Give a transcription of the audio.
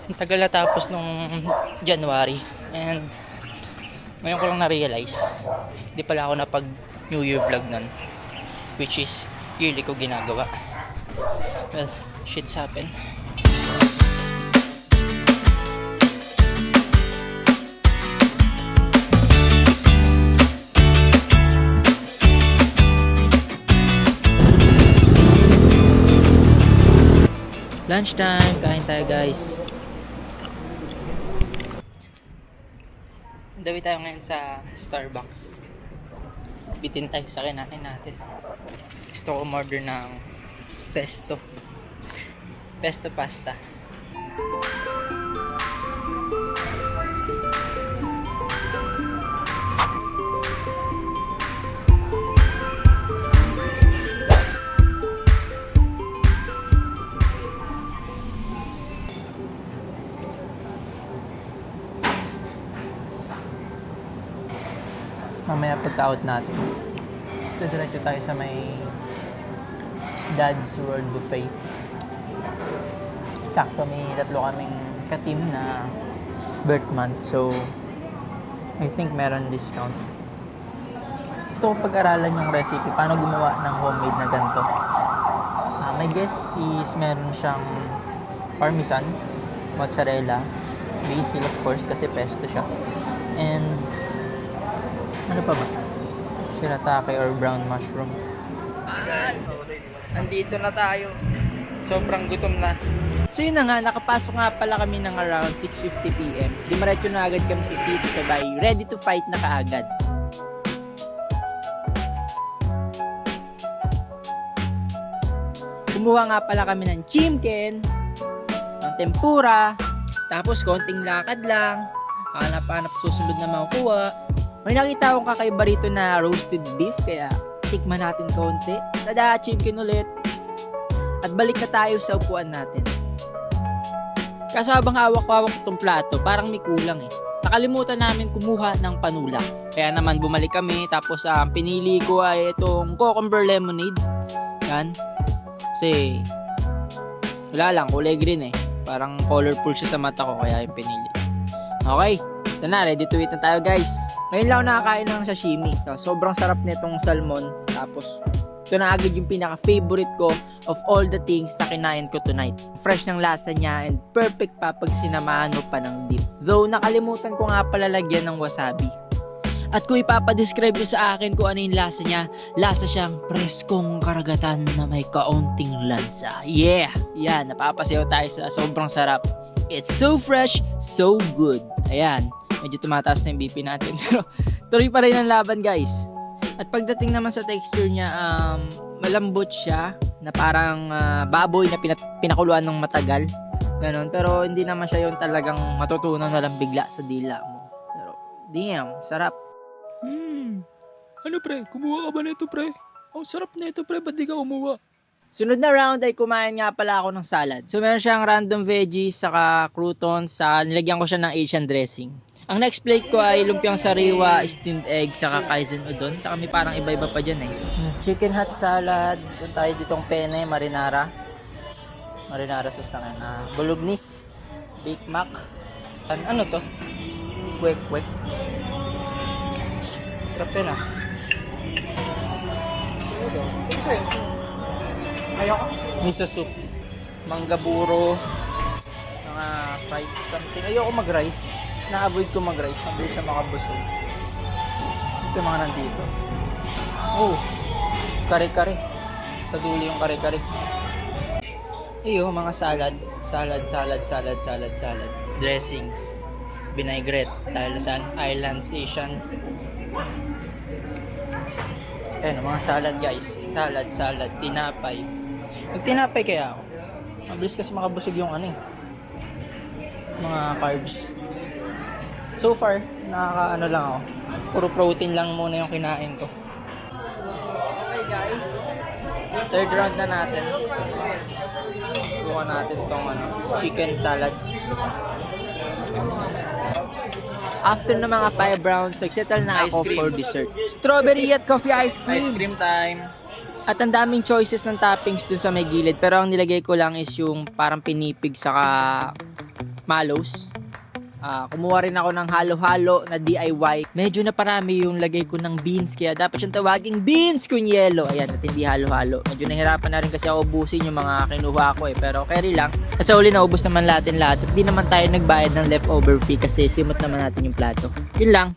Ang tagal na tapos nung January. And ngayon ko lang na-realize, hindi pala ako napag New Year vlog nun. Which is, yearly ko ginagawa. Well, shit's happen. Lunchtime, kain tayo guys. Dawi tayo ngayon sa Starbucks. Bitin tayo sa kinain natin. Gusto ko umorder ng pesto pasta. Mamaya pagka-out natin, diretso tayo sa may Dad's World Buffet. Sakto may tatlo kaming ka-team na birth month, so I think meron discount. Gusto ko pag-aralan yung recipe, paano gumawa ng homemade na ganito. My guess is meron siyang parmesan, mozzarella, basil of course kasi pesto siya, and ano pa ba? Shirataki or brown mushroom. Nandito na tayo. Sobrang gutom na. So yun na nga, nakapasok nga pala kami ng around 6:50 PM. Dimaretso na agad kami sa city sabay. Ready to fight na kaagad. Kumuha nga pala kami ng chimken, ng tempura, tapos konting lakad lang. Hanap-hanap susunod na makukuha. May nakita akong kakaiba rito na roasted beef, kaya tikman natin konti. Tada, chimkin ulit. At balik na tayo sa upuan natin. Kaso habang hawak-hawak itong plato, parang may kulang eh. Nakalimutan namin kumuha ng panulak. Kaya naman bumalik kami, tapos pinili ko ay itong cucumber lemonade. Yan. Kasi, wala lang, kulay green eh. Parang colorful siya sa mata ko, kaya yung pinili. Okay, ito na, ready to eat na tayo guys. Ngayon lang ako nakakain ng sashimi. Sobrang sarap nitong salmon. Tapos, ito na agad yung pinaka-favorite ko of all the things na kinain ko tonight. Fresh ng lasa niya and perfect pa pag sinamahan mo pa ng dip. Though, nakalimutan ko nga pala lagyan ng wasabi. At kung ipapadescribe nyo sa akin kung ano yung lasa niya, lasa siyang preskong karagatan na may kaunting lansa. Yeah! Yan, napapasayaw tayo sa sobrang sarap. It's so fresh, so good. Ayan. Medyo tumataas na yung BP natin. Pero tuloy pa rin ang laban guys. At pagdating naman sa texture niya, malambot siya. Na parang baboy na pinakuluan ng matagal. Ganon. Pero hindi naman siya yung talagang matutunaw na lang bigla sa dila mo. Pero damn, sarap. Ano pre? Kumuha ka ba nito pre? Ang sarap na ito pre, ba't di ka kumuha? Sunod na round ay kumain nga pala ako ng salad. So meron siyang random veggies, saka croutons, nilagyan ko siya ng Asian dressing. Ang next plate ko ay lumpiang sariwa, steamed egg, saka kaizen udon. Saka may parang iba-iba pa dyan eh. Chicken hot salad. Doon tayo ditong penne, marinara. Marinara sauce na yan. Bolognese. Big Mac. Ano to? Kwek-kwek. Sarap yun ah. Ayoko. Miso soup. Mangga buro. Mga fried something. Ayoko mag-rice. Na-avoid ko mag-rice. Mabilis siya makabusog. Ito yung mga nandito. Oh. Kare-kare. Sa dulo yung kare-kare. Iyo, mga salad. Salad. Dressings. Vinaigrette. Thailand, Islands, Asian. Ayan, mga salad guys. Salad. Tinapay. Nagtinapay kaya ako. Mabilis kasi makabusog yung mga carbs. So far, nakaka-ano lang ako. Puro protein lang muna yung kinain ko. Okay guys. Third round na natin. Subukan natin tong chicken salad. After ng mga 5 rounds, nagsettle na ako for dessert. Strawberry at coffee ice cream. Ice cream time. At ang daming choices ng toppings dun sa may gilid. Pero ang nilagay ko lang is yung parang pinipig saka marshmallows. Kumuha rin ako ng halo-halo na DIY. Medyo na parami yung lagay ko ng beans, kaya dapat siyang tawaging beans con yelo. Ayan, at hindi halo-halo. Medyo nahirapan na rin kasi ako ubusin yung mga kinuha ko pero carry lang. At sa uli naubos naman natin lahat at di naman tayo nagbayad ng leftover fee kasi simot naman natin yung plato. Yun lang.